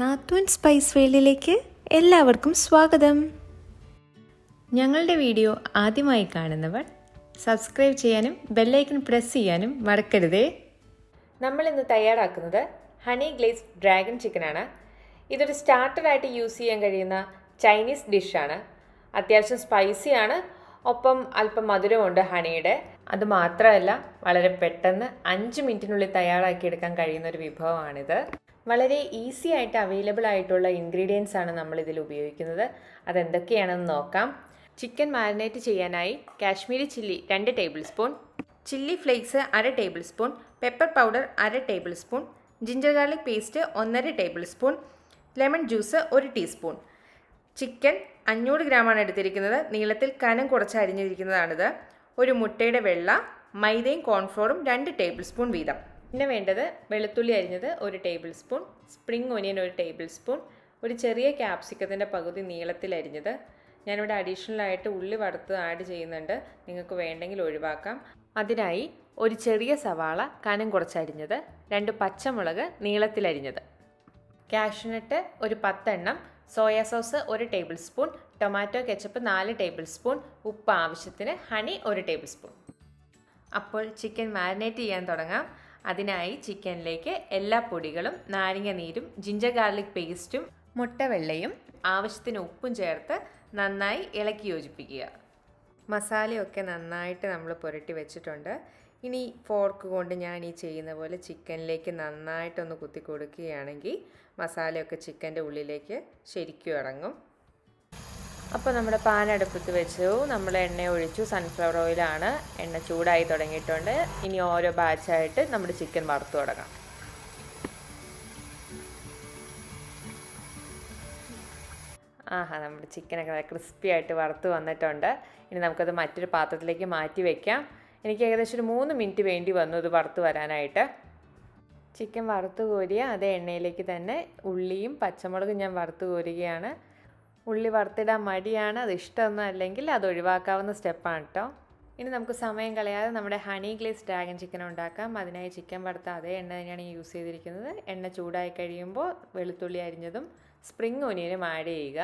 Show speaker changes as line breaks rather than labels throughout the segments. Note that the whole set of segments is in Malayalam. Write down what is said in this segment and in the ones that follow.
നാത്തൂൻസ് സ്പൈസ് വേൾഡിലേക്ക് എല്ലാവർക്കും സ്വാഗതം. ഞങ്ങളുടെ വീഡിയോ ആദ്യമായി കാണുന്നവർ സബ്സ്ക്രൈബ് ചെയ്യാനും ബെല്ലൈക്കൺ പ്രസ് ചെയ്യാനും മറക്കരുതേ. നമ്മളിന്ന് തയ്യാറാക്കുന്നത് ഹണി ഗ്ലേസ്ഡ് ഡ്രാഗൺ ചിക്കനാണ്. ഇതൊരു സ്റ്റാർട്ടറായിട്ട് യൂസ് ചെയ്യാൻ കഴിയുന്ന ചൈനീസ് ഡിഷാണ്. അത്യാവശ്യം സ്പൈസിയാണ്, ഒപ്പം അല്പം മധുരമുണ്ട് ഹണിയുടെ. അതുമാത്രമല്ല, വളരെ പെട്ടെന്ന് 5 മിനിറ്റിനുള്ളിൽ തയ്യാറാക്കിയെടുക്കാൻ കഴിയുന്ന ഒരു വിഭവമാണിത്. വളരെ ഈസി ആയിട്ട് അവൈലബിൾ ആയിട്ടുള്ള ഇൻഗ്രീഡിയൻസ് ആണ് നമ്മളിതിൽ ഉപയോഗിക്കുന്നത്. അതെന്തൊക്കെയാണെന്ന് നോക്കാം. ചിക്കൻ മാരിനേറ്റ് ചെയ്യാനായി Kashmiri chilli 2 table spoon, chilli flakes 1/2 table spoon, pepper powder 1/2 table spoon, ginger garlic paste 1/2 table spoon, lemon juice 1 teaspoon. Chicken 500 ഗ്രാമാണ് എടുത്തിരിക്കുന്നത്. നീളത്തിൽ കനം കുറച്ച് അരിഞ്ഞിരിക്കുന്നതാണിത്. ഒരു മുട്ടയുടെ വെള്ള, മൈദയും കോൺഫ്ലോറും 2 ടേബിൾ സ്പൂൺ വീതം. പിന്നെ വേണ്ടത് വെളുത്തുള്ളി അരിഞ്ഞത് 1 table spoon, spring onion 1 table spoon, ഒരു ചെറിയ ക്യാപ്സിക്കത്തിൻ്റെ പകുതി നീളത്തിൽ അരിഞ്ഞത്. ഞാനിവിടെ അഡീഷണലായിട്ട് ഉള്ളി വറുത്ത് ആഡ് ചെയ്യുന്നുണ്ട്, നിങ്ങൾക്ക് വേണ്ടെങ്കിൽ ഒഴിവാക്കാം. അതിനായി ഒരു ചെറിയ സവാള കനം കുറച്ച് അരിഞ്ഞത്, 2 പച്ചമുളക് നീളത്തിലരിഞ്ഞത്, കാഷ്യൂനട്ട് ഒരു 10 എണ്ണം, soya sauce 1 table spoon, tomato ketchup 4 table spoon, ഉപ്പ് ആവശ്യത്തിന്, ഹണി 1 ടേബിൾ സ്പൂൺ. അപ്പോൾ ചിക്കൻ മാരിനേറ്റ് ചെയ്യാൻ തുടങ്ങാം. അതിനായി ചിക്കനിലേക്ക് എല്ലാ പൊടികളും, നാരങ്ങ നീരും, ജിഞ്ചർ ഗാർലിക് പേസ്റ്റും, മുട്ട വെള്ളയും, ആവശ്യത്തിന് ഉപ്പും ചേർത്ത് നന്നായി ഇളക്കി യോജിപ്പിക്കുക. മസാലയൊക്കെ നന്നായിട്ട് നമ്മൾ പുരട്ടി വെച്ചിട്ടുണ്ട്. ഇനി ഫോർക്ക് കൊണ്ട് ഞാൻ ഈ ചെയ്യുന്ന പോലെ ചിക്കനിലേക്ക് നന്നായിട്ടൊന്ന് കുത്തി കൊടുക്കുകയാണെങ്കിൽ മസാലയൊക്കെ ചിക്കൻ്റെ ഉള്ളിലേക്ക് ശരിക്കും ഇറങ്ങും. അപ്പോൾ നമ്മുടെ പാൻ അടുപ്പത്ത് വെച്ചു, നമ്മൾ എണ്ണ ഒഴിച്ചു. സൺഫ്ലവർ ഓയിലാണ്. എണ്ണ ചൂടായി തുടങ്ങിയിട്ടുണ്ട്. ഇനി ഓരോ ബാച്ചായിട്ട് നമ്മുടെ ചിക്കൻ വറുത്ത് തുടങ്ങാം. നമ്മുടെ ചിക്കനൊക്കെ ക്രിസ്പി ആയിട്ട് വറുത്ത് വന്നിട്ടുണ്ട്. ഇനി നമുക്കത് മറ്റൊരു പാത്രത്തിലേക്ക് മാറ്റി വയ്ക്കാം. എനിക്ക് ഏകദേശം ഒരു 3 മിനിറ്റ് വേണ്ടി വന്നു ഇത് വറുത്ത് വരാനായിട്ട്. ചിക്കൻ വറുത്ത് കോരിയ അതേ എണ്ണയിലേക്ക് തന്നെ ഉള്ളിയും പച്ചമുളകും ഞാൻ വറുത്ത് കോരുകയാണ്. ഉള്ളി വറുത്തിടാൻ മടിയാണ്, അത് ഇഷ്ടമൊന്നും അല്ലെങ്കിൽ അത് ഒഴിവാക്കാവുന്ന സ്റ്റെപ്പാണ് കേട്ടോ. ഇനി നമുക്ക് സമയം കളയാതെ നമ്മുടെ ഹണി ഗ്ലേസ്ഡ് ഡ്രാഗൺ ചിക്കൻ ഉണ്ടാക്കാം. അതിനായി ചിക്കൻ വറുത്ത അതേ എണ്ണ തന്നെയാണ് യൂസ് ചെയ്തിരിക്കുന്നത്. എണ്ണ ചൂടായി കഴിയുമ്പോൾ വെളുത്തുള്ളി അരിഞ്ഞതും സ്പ്രിംഗ് ഒനിയനും ആഡ് ചെയ്യുക.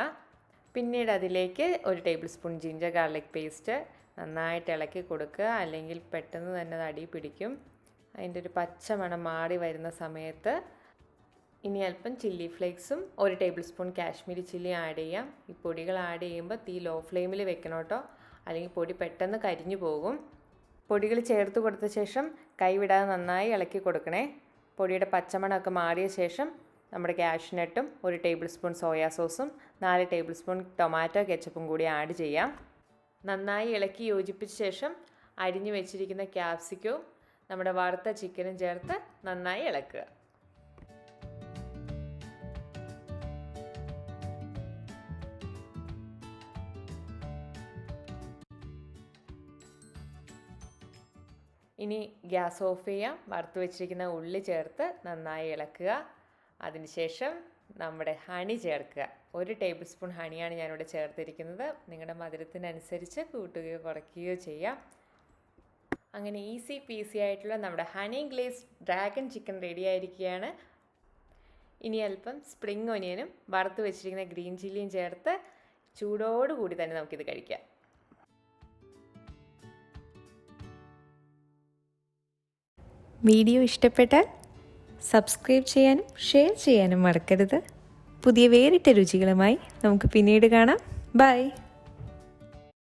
പിന്നീട് അതിലേക്ക് 1 table spoon ginger garlic paste നന്നായിട്ട് ഇളക്കി കൊടുക്കുക, അല്ലെങ്കിൽ പെട്ടെന്ന് തന്നെ അത് അടി പിടിക്കും. അതിൻ്റെ ഒരു പച്ച മണം മാറി വരുന്ന സമയത്ത് ഇനി അല്പം ചില്ലി ഫ്ലേക്സും 1 tablespoon Kashmiri chilli add ചെയ്യാം. ഈ പൊടികൾ ആഡ് ചെയ്യുമ്പോൾ തീ ലോ ഫ്ലെയിമിൽ വെക്കണം കേട്ടോ, അല്ലെങ്കിൽ പൊടി പെട്ടെന്ന് കരിഞ്ഞു പോകും. പൊടികൾ ചേർത്ത് കൊടുത്ത ശേഷം കൈവിടാതെ നന്നായി ഇളക്കി കൊടുക്കണേ. പൊടിയുടെ പച്ചമണമൊക്കെ മാറിയ ശേഷം നമ്മുടെ കാഷ്യൂനട്ടും 1 ടേബിൾ സ്പൂൺ സോയ സോസും 4 ടേബിൾ സ്പൂൺ ടൊമാറ്റോ കെച്ചപ്പും കൂടി ആഡ് ചെയ്യാം. നന്നായി ഇളക്കി യോജിപ്പിച്ച ശേഷം അരിഞ്ഞു വെച്ചിരിക്കുന്ന ക്യാപ്സിക്കവും നമ്മുടെ വറുത്ത ചിക്കനും ചേർത്ത് നന്നായി ഇളക്കുക. ഇനി ഗ്യാസ് ഓഫ് ചെയ്യാം. വറുത്ത് വെച്ചിരിക്കുന്ന ഉള്ളി ചേർത്ത് നന്നായി ഇളക്കുക. അതിനുശേഷം നമ്മുടെ ഹണി ചേർക്കുക. 1 ടേബിൾ സ്പൂൺ ഹണിയാണ് ഞാനിവിടെ ചേർത്തിരിക്കുന്നത്. നിങ്ങളുടെ മധുരത്തിനനുസരിച്ച് കൂട്ടുകയോ കുറയ്ക്കുകയോ ചെയ്യാം. അങ്ങനെ ഈസി പീസി ആയിട്ടുള്ള നമ്മുടെ honey glazed dragon chicken ready ആയിരിക്കുകയാണ്. ഇനി അല്പം സ്പ്രിംഗ് ഒനിയനും വറുത്ത് വെച്ചിരിക്കുന്ന ഗ്രീൻ ചില്ലിയും ചേർത്ത് ചൂടോടുകൂടി തന്നെ നമുക്കിത് കഴിക്കാം. വീഡിയോ ഇഷ്ടപ്പെട്ടാൽ സബ്സ്ക്രൈബ് ചെയ്യാനും ഷെയർ ചെയ്യാനും മറക്കരുത്. പുതിയ വേറിട്ട രുചികളുമായി നമുക്ക് പിന്നീട് കാണാം. ബൈ.